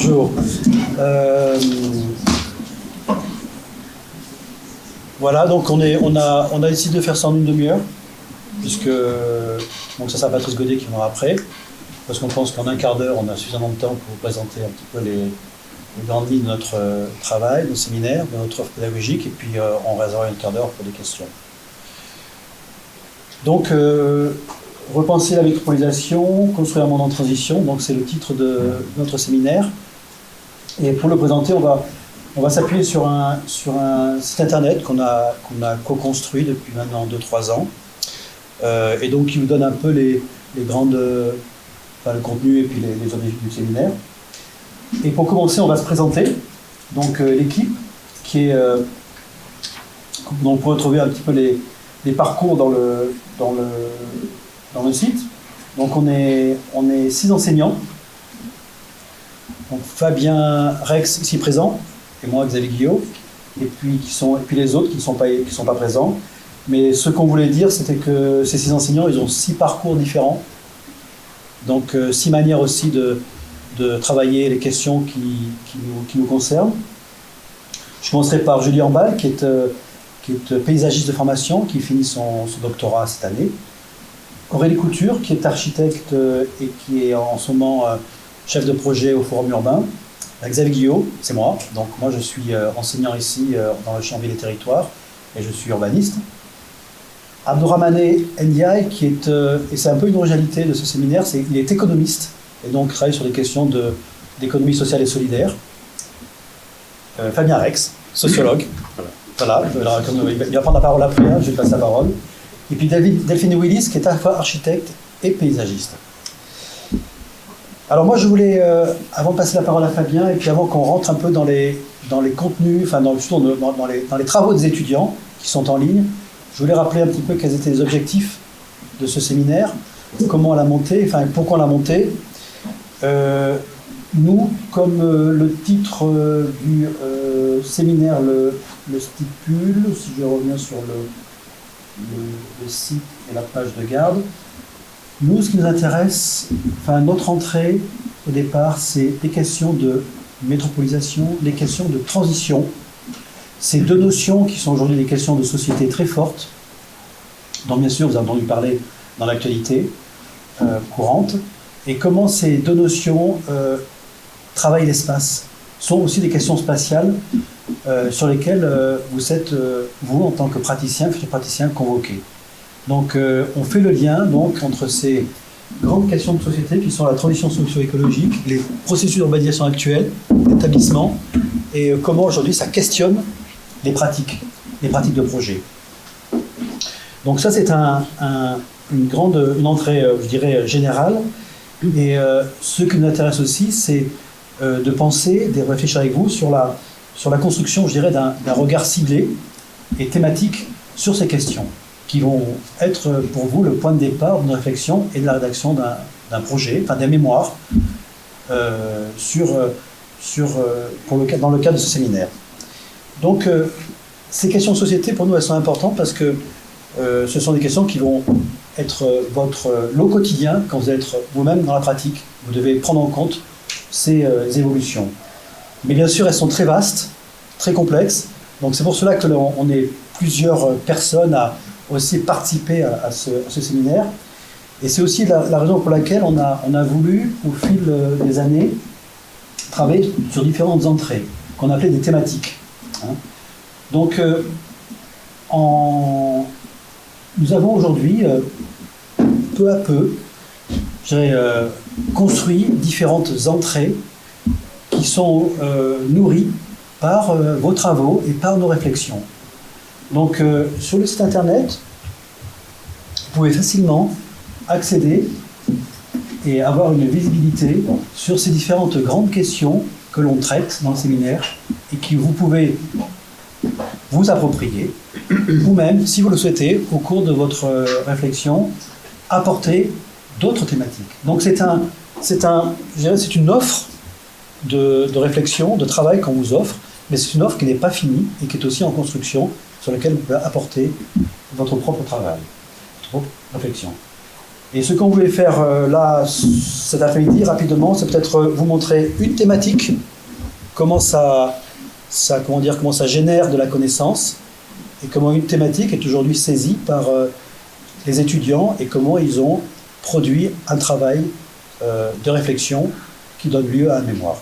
Bonjour. Voilà, donc on a décidé de faire ça en une demi-heure, puisque donc ça sera Patrice Godet qui viendra après, parce qu'on pense qu'en un quart d'heure, on a suffisamment de temps pour vous présenter un petit peu les grandes lignes de notre travail, de nos séminaires, de notre offre pédagogique, et puis on réservera un quart d'heure pour des questions. Donc, repenser la métropolisation, construire un monde en transition, donc c'est le titre de notre séminaire. Et pour le présenter, on va s'appuyer sur un site internet qu'on a co-construit depuis maintenant 2-3 ans, et donc qui vous donne un peu les grandes, le contenu et puis les objectifs du séminaire. Et pour commencer, on va se présenter. Donc l'équipe qui est, dont on peut retrouver un petit peu les parcours dans le site. Donc on est 6 enseignants. Donc Fabien Rex ici présent, et moi Xavier Guillot, et puis les autres qui ne sont pas présents. Mais ce qu'on voulait dire, c'était que ces 6 enseignants, ils ont 6 parcours différents. Donc 6 manières aussi de travailler les questions qui nous concernent. Je commencerai par Julie Ambal, qui est paysagiste de formation, qui finit son doctorat cette année. Aurélie Couture, qui est architecte et qui est en ce moment chef de projet au Forum urbain. Xavier Guillot, c'est moi. Donc moi, je suis enseignant ici dans le champ Ville et Territoire, et je suis urbaniste. Abdourahmane Ndiaye, et c'est un peu une originalité de ce séminaire, il est économiste, et donc travaille sur des questions d'économie sociale et solidaire. Fabien Rex, sociologue. Voilà, il va prendre la parole après, je lui passe la parole. Et puis Delphine Willis, qui est à la fois architecte et paysagiste. Alors moi, je voulais, avant de passer la parole à Fabien, et puis avant qu'on rentre un peu dans les contenus, enfin dans les travaux des étudiants qui sont en ligne, je voulais rappeler un petit peu quels étaient les objectifs de ce séminaire, comment on l'a monté, enfin pourquoi on l'a monté. Nous, comme le titre du séminaire le stipule, si je reviens sur le site et la page de garde, nous, ce qui nous intéresse, enfin notre entrée au départ, c'est des questions de métropolisation, des questions de transition. Ces deux notions qui sont aujourd'hui des questions de société très fortes, dont bien sûr vous avez entendu parler dans l'actualité courante, et comment ces deux notions travaillent l'espace, sont aussi des questions spatiales sur lesquelles vous êtes, vous, en tant que praticien, futur praticien, convoqué. Donc on fait le lien donc, entre ces grandes questions de société qui sont la transition socio-écologique, les processus d'urbanisation actuels, l'établissement, et comment aujourd'hui ça questionne les pratiques de projet. Donc ça c'est une entrée, je dirais, générale. Et ce qui nous intéresse aussi, c'est de penser, de réfléchir avec vous sur la construction, je dirais, d'un regard ciblé et thématique sur ces questions, qui vont être pour vous le point de départ d'une réflexion et de la rédaction d'un projet, enfin d'un mémoire, dans le cadre de ce séminaire. Donc, ces questions de société, pour nous, elles sont importantes parce que ce sont des questions qui vont être votre lot quotidien quand vous êtes vous-même dans la pratique. Vous devez prendre en compte ces évolutions. Mais bien sûr, elles sont très vastes, très complexes. Donc c'est pour cela que on est plusieurs personnes à aussi participer à ce séminaire. Et c'est aussi la raison pour laquelle on a voulu, au fil des années, travailler sur différentes entrées, qu'on appelait des thématiques. Donc, nous avons aujourd'hui, peu à peu, construit différentes entrées qui sont nourries par vos travaux et par nos réflexions. Donc, sur le site internet, vous pouvez facilement accéder et avoir une visibilité sur ces différentes grandes questions que l'on traite dans le séminaire et que vous pouvez vous approprier, ou même, si vous le souhaitez, au cours de votre réflexion, apporter d'autres thématiques. Donc c'est une offre de réflexion, de travail qu'on vous offre, mais c'est une offre qui n'est pas finie et qui est aussi en construction, sur laquelle vous pouvez apporter votre propre travail, votre propre réflexion. Et ce qu'on voulait faire là, cet après-midi, rapidement, c'est peut-être vous montrer une thématique, comment ça génère de la connaissance, et comment une thématique est aujourd'hui saisie par les étudiants, et comment ils ont produit un travail de réflexion qui donne lieu à un mémoire.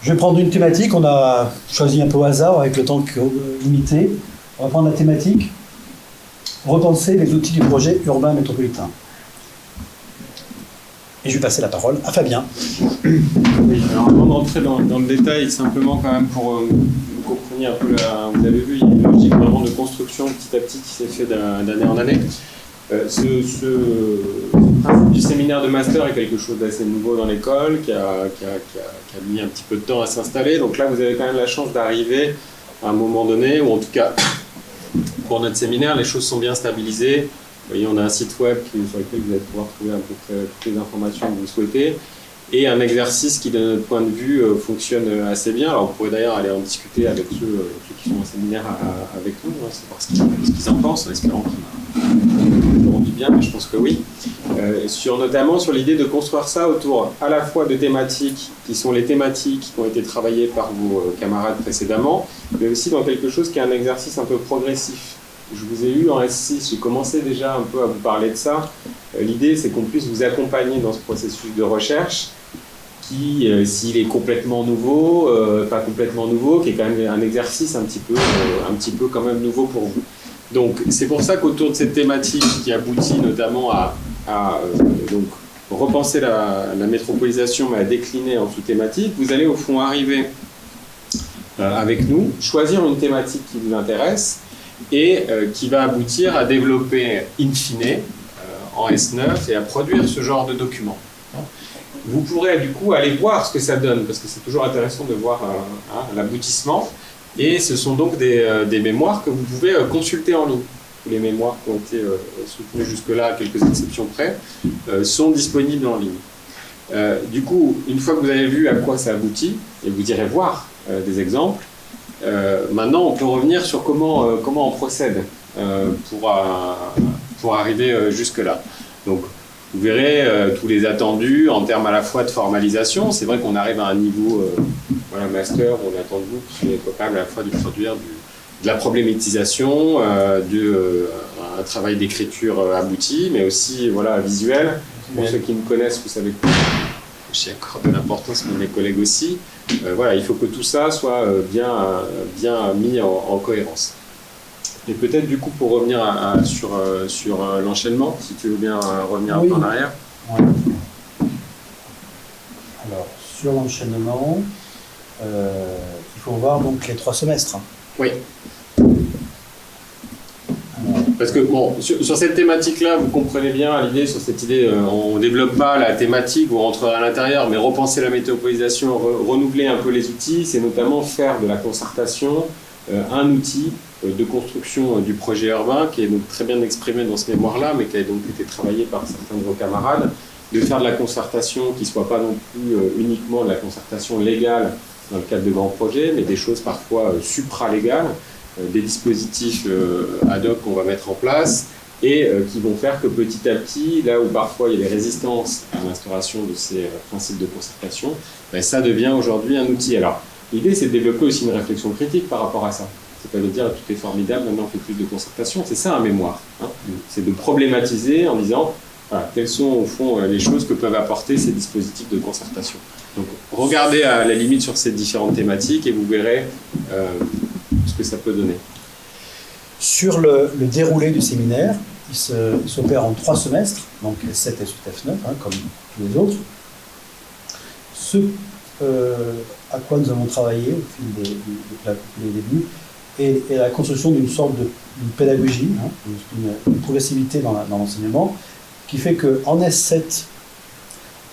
Je vais prendre une thématique, on a choisi un peu au hasard avec le temps limité. On va prendre la thématique repenser les outils du projet urbain métropolitain. Et je vais passer la parole à Fabien. Oui, alors avant d'entrer dans le détail, simplement quand même pour vous compreniez un peu, vous avez vu, il y a une logique vraiment de construction petit à petit qui s'est fait d'année en année. Ce principe du séminaire de master est quelque chose d'assez nouveau dans l'école, qui a mis un petit peu de temps à s'installer. Donc là, vous avez quand même la chance d'arriver à un moment donné, ou en tout cas, pour notre séminaire, les choses sont bien stabilisées. Vous voyez, on a un site web sur lequel vous allez pouvoir trouver à peu près toutes les informations que vous souhaitez, et un exercice qui, de notre point de vue, fonctionne assez bien. Alors, vous pourrez d'ailleurs aller en discuter avec ceux qui sont au séminaire avec nous, savoir ce qu'ils en pensent, en espérant qu'ils auront du bien, mais je pense que oui. Notamment sur l'idée de construire ça autour à la fois de thématiques qui sont les thématiques qui ont été travaillées par vos camarades précédemment, mais aussi dans quelque chose qui est un exercice un peu progressif. Je vous ai eu en S6, j'ai commencé déjà un peu à vous parler de ça. L'idée, c'est qu'on puisse vous accompagner dans ce processus de recherche qui, s'il est complètement nouveau, pas complètement nouveau, qui est quand même un exercice un petit peu quand même nouveau pour vous. Donc, c'est pour ça qu'autour de cette thématique qui aboutit notamment à donc, repenser la métropolisation, mais à décliner en sous-thématiques, vous allez au fond arriver avec nous, choisir une thématique qui vous intéresse, et qui va aboutir à développer in fine en S9 et à produire ce genre de document. Vous pourrez du coup aller voir ce que ça donne, parce que c'est toujours intéressant de voir l'aboutissement, et ce sont donc des mémoires que vous pouvez consulter en ligne. Tous les mémoires qui ont été soutenus jusque-là, à quelques exceptions près, sont disponibles en ligne. Du coup, une fois que vous avez vu à quoi ça aboutit, et vous irez voir des exemples, maintenant, on peut revenir sur comment on procède pour arriver jusque-là. Donc, vous verrez tous les attendus en termes à la fois de formalisation. C'est vrai qu'on arrive à un niveau master où on attend de vous que vous soyez capable à la fois de produire de la problématisation, un travail d'écriture abouti, mais aussi visuel. Pour ceux qui me connaissent, vous savez que j'y accorde de l'importance, mais mes collègues aussi. Il faut que tout ça soit bien mis en cohérence. Et peut-être du coup pour revenir sur l'enchaînement, si tu veux bien revenir un peu en arrière. Ouais. Alors sur l'enchaînement, il faut voir donc les 3 semestres. Oui. Parce que sur cette thématique-là, vous comprenez bien l'idée, sur cette idée, on ne développe pas la thématique où on rentrera à l'intérieur, mais repenser la métropolisation, renouveler un peu les outils, c'est notamment faire de la concertation un outil de construction du projet urbain qui est donc très bien exprimé dans ce mémoire-là, mais qui a donc été travaillé par certains de vos camarades, de faire de la concertation qui ne soit pas non plus uniquement de la concertation légale dans le cadre de grands projets, mais des choses parfois supra-légales, des dispositifs ad hoc qu'on va mettre en place et qui vont faire que petit à petit, là où parfois il y a des résistances à l'instauration de ces principes de concertation, ça devient aujourd'hui un outil. Alors, l'idée, c'est de développer aussi une réflexion critique par rapport à ça. C'est pas de dire tout est formidable, maintenant on fait plus de concertation. C'est ça un mémoire. C'est de problématiser en disant quelles sont au fond les choses que peuvent apporter ces dispositifs de concertation. Donc regardez à la limite sur ces différentes thématiques et vous verrez ce que ça peut donner. Sur le déroulé du séminaire, il s'opère en 3 semestres, donc S7 et F9, comme tous les autres. Ce à quoi nous avons travaillé au fil des débuts et la construction d'une sorte de pédagogie, une progressivité dans l'enseignement, qui fait qu'en S7,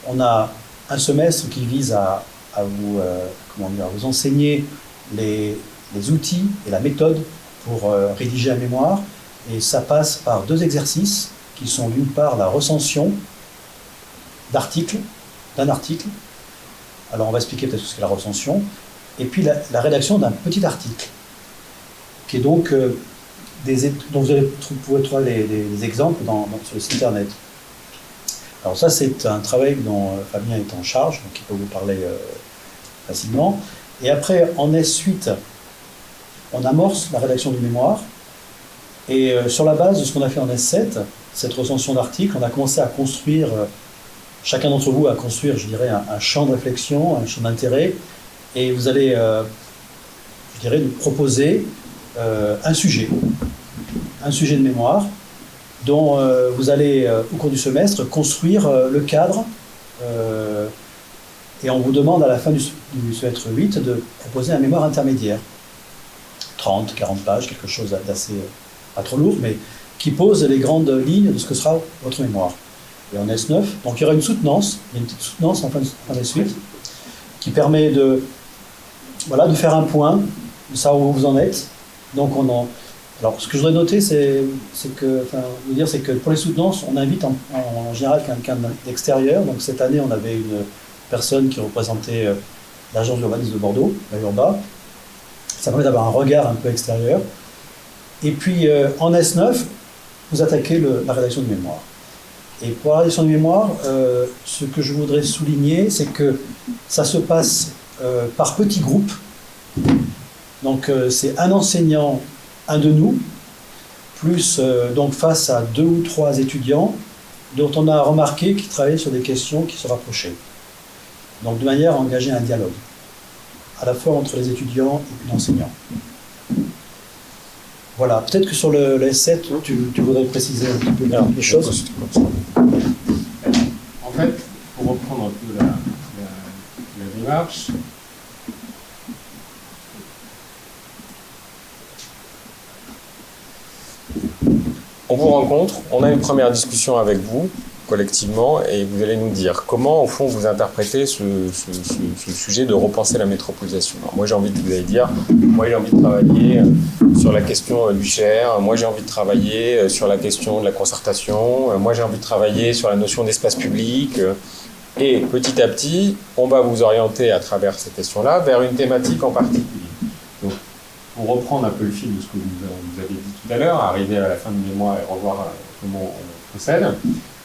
on a un semestre qui vise à vous enseigner les outils et la méthode pour rédiger un mémoire, et ça passe par 2 exercices qui sont d'une part la recension d'un article. Alors on va expliquer peut-être ce qu'est la recension, et puis la rédaction d'un petit article, qui est donc dont vous allez pouvoir trouver des exemples sur le site internet. Alors ça, c'est un travail dont Fabien est en charge, donc il peut vous parler facilement. Et après, en S8, on amorce la rédaction du mémoire. Et sur la base de ce qu'on a fait en S7, cette recension d'articles, on a commencé à construire, chacun d'entre vous a construire, je dirais, un champ de réflexion, un champ d'intérêt. Et vous allez, je dirais, nous proposer un sujet de mémoire dont vous allez, au cours du semestre, construire le cadre. Et on vous demande à la fin du semestre 8 de proposer un mémoire intermédiaire. 30, 40 pages, quelque chose d'assez, pas trop lourd, mais qui pose les grandes lignes de ce que sera votre mémoire. Et en S9, donc il y aura une soutenance, il y a une petite soutenance en fin de suite, qui permet de faire un point, de savoir où vous en êtes. Donc alors ce que je voudrais noter, c'est que pour les soutenances, on invite en général quelqu'un d'extérieur. Donc cette année, on avait une personne qui représentait l'agence d'urbanisme de Bordeaux, la Urba. Ça permet d'avoir un regard un peu extérieur. Et puis en S9, vous attaquez la rédaction de mémoire. Et pour la rédaction de mémoire, ce que je voudrais souligner, c'est que ça se passe par petits groupes. Donc c'est un enseignant, un de nous, plus donc face à 2 ou 3 étudiants dont on a remarqué qu'ils travaillaient sur des questions qui se rapprochaient. Donc de manière à engager un dialogue, à la fois entre les étudiants et puis l'enseignant. Voilà, peut-être que sur le S7, tu voudrais préciser un petit peu les choses. En fait, pour reprendre un peu la démarche, on vous rencontre, on a une première discussion avec vous, collectivement, et vous allez nous dire comment, au fond, vous interprétez ce sujet de repenser la métropolisation. Alors, moi, j'ai envie de vous allez dire, moi, j'ai envie de travailler sur la question du cher, moi, j'ai envie de travailler sur la question de la concertation, moi, j'ai envie de travailler sur la notion d'espace public, et petit à petit, on va vous orienter à travers ces questions-là vers une thématique en particulier. Donc, pour reprendre un peu le fil de ce que vous avez dit tout à l'heure, arriver à la fin du mémoire et revoir comment on procède.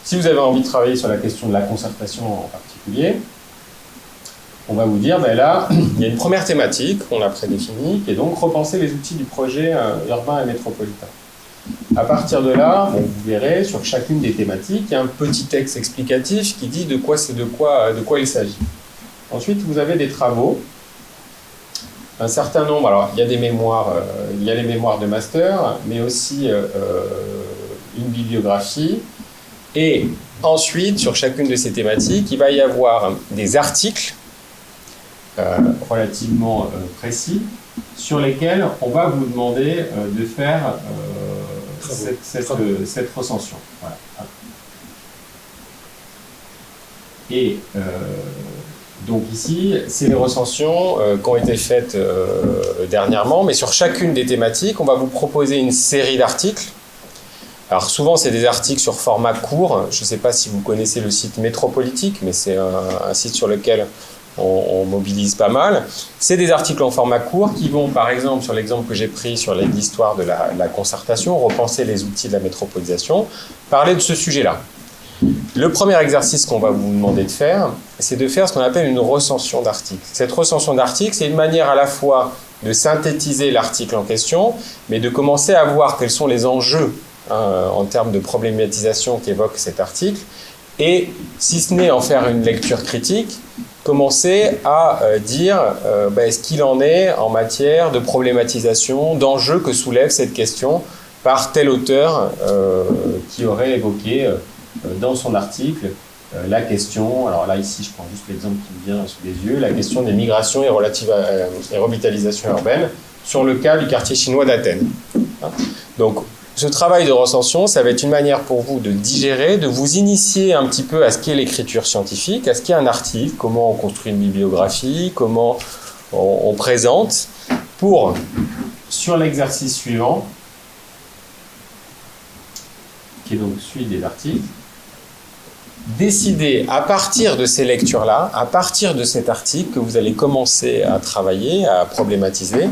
Si vous avez envie de travailler sur la question de la concertation en particulier, on va vous dire, ben là, il y a une première thématique qu'on a prédéfinie, qui est donc repenser les outils du projet urbain et métropolitain. À partir de là, bon, vous verrez, sur chacune des thématiques, il y a un petit texte explicatif qui dit de quoi il s'agit. Ensuite, vous avez des travaux. Un certain nombre, alors il y a des mémoires, il y a les mémoires de master, mais aussi une bibliographie. Et ensuite, sur chacune de ces thématiques, il va y avoir des articles relativement précis sur lesquels on va vous demander de faire cette recension. Voilà. Et donc ici, c'est les recensions qui ont été faites dernièrement, mais sur chacune des thématiques, on va vous proposer une série d'articles. Alors souvent, c'est des articles sur format court. Je ne sais pas si vous connaissez le site Métropolitique, mais c'est un site sur lequel on mobilise pas mal. C'est des articles en format court qui vont, par exemple, sur l'exemple que j'ai pris sur l'histoire de la concertation, repenser les outils de la métropolisation, parler de ce sujet-là. Le premier exercice qu'on va vous demander de faire, c'est de faire ce qu'on appelle une recension d'articles. Cette recension d'articles, c'est une manière à la fois de synthétiser l'article en question, mais de commencer à voir quels sont les enjeux en termes de problématisation qu'évoque cet article, et si ce n'est en faire une lecture critique, commencer à dire ce qu'il en est en matière de problématisation, d'enjeux que soulève cette question par tel auteur qui aurait évoqué dans son article la question, alors là ici je prends juste l'exemple qui me vient sous les yeux, la question des migrations et revitalisation urbaine sur le cas du quartier chinois d'Athènes. Donc ce travail de recension, ça va être une manière pour vous de digérer, de vous initier un petit peu à ce qu'est l'écriture scientifique, à ce qu'est un article, comment on construit une bibliographie, comment on présente, pour, sur l'exercice suivant, qui est donc celui des articles, décider à partir de ces lectures-là, à partir de cet article que vous allez commencer à travailler, à problématiser,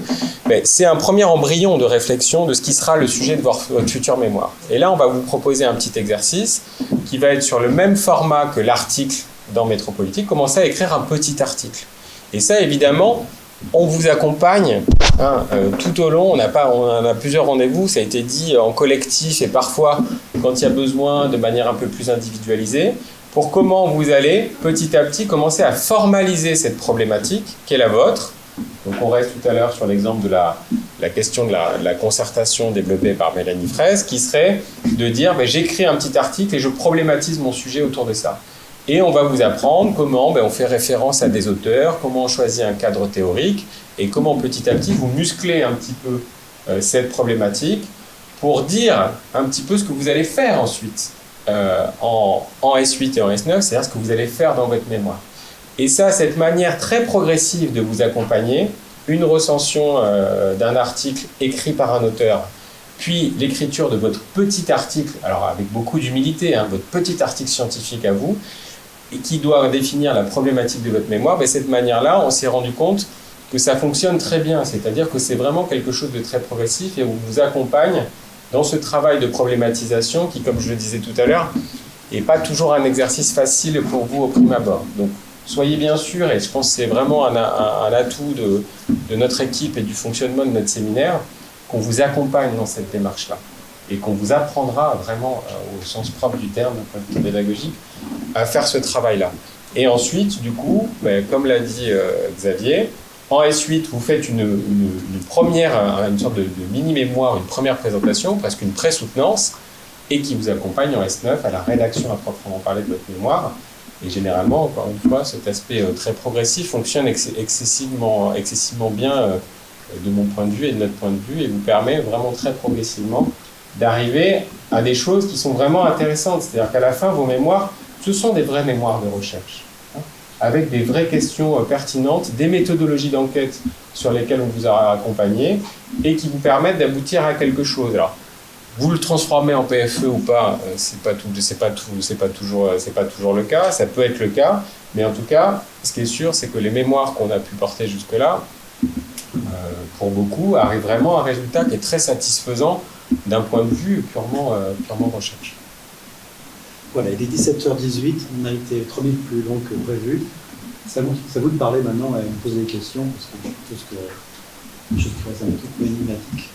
c'est un premier embryon de réflexion de ce qui sera le sujet de votre future mémoire. Et là, on va vous proposer un petit exercice qui va être sur le même format que l'article dans Métropolitique, commencer à écrire un petit article. Et ça, évidemment, on vous accompagne tout au long. On a plusieurs rendez-vous, ça a été dit en collectif et parfois, quand il y a besoin, de manière un peu plus individualisée, pour comment vous allez, petit à petit, commencer à formaliser cette problématique qui est la vôtre. Donc on reste tout à l'heure sur l'exemple de la question de la concertation développée par Mélanie Fraisse, qui serait de dire j'écris un petit article et je problématise mon sujet autour de ça. Et on va vous apprendre comment on fait référence à des auteurs, comment on choisit un cadre théorique et comment petit à petit vous musclez un petit peu cette problématique pour dire un petit peu ce que vous allez faire ensuite en S8 et en S9, c'est-à-dire ce que vous allez faire dans votre mémoire. Et ça, cette manière très progressive de vous accompagner, une recension d'un article écrit par un auteur, puis l'écriture de votre petit article, alors avec beaucoup d'humilité, votre petit article scientifique à vous, et qui doit définir la problématique de votre mémoire, cette manière-là, on s'est rendu compte que ça fonctionne très bien, c'est-à-dire que c'est vraiment quelque chose de très progressif et on vous accompagne dans ce travail de problématisation qui, comme je le disais tout à l'heure, n'est pas toujours un exercice facile pour vous au prime abord. Donc, soyez bien sûr, et je pense que c'est vraiment un atout de notre équipe et du fonctionnement de notre séminaire, qu'on vous accompagne dans cette démarche-là et qu'on vous apprendra vraiment, au sens propre du terme, d'un point de vue pédagogique, à faire ce travail-là. Et ensuite, du coup, comme l'a dit Xavier, en S8, vous faites une première, une sorte de mini-mémoire, une première présentation, presque une pré-soutenance, et qui vous accompagne en S9 à la rédaction à proprement parler de votre mémoire. Et généralement, encore une fois, cet aspect très progressif fonctionne excessivement bien de mon point de vue et de notre point de vue, et vous permet vraiment très progressivement d'arriver à des choses qui sont vraiment intéressantes. C'est-à-dire qu'à la fin, vos mémoires, ce sont des vraies mémoires de recherche, avec des vraies questions pertinentes, des méthodologies d'enquête sur lesquelles on vous a accompagné, et qui vous permettent d'aboutir à quelque chose. Alors, vous le transformez en PFE ou pas, c'est pas toujours le cas, ça peut être le cas, mais en tout cas, ce qui est sûr, c'est que les mémoires qu'on a pu porter jusque-là, pour beaucoup, arrivent vraiment à un résultat qui est très satisfaisant d'un point de vue purement recherche. Voilà, il est 17h18, on a été 3 minutes plus long que prévu. C'est à vous de parler maintenant et de me poser des questions, parce que je trouve que les choses qui restent un peu énigmatiques.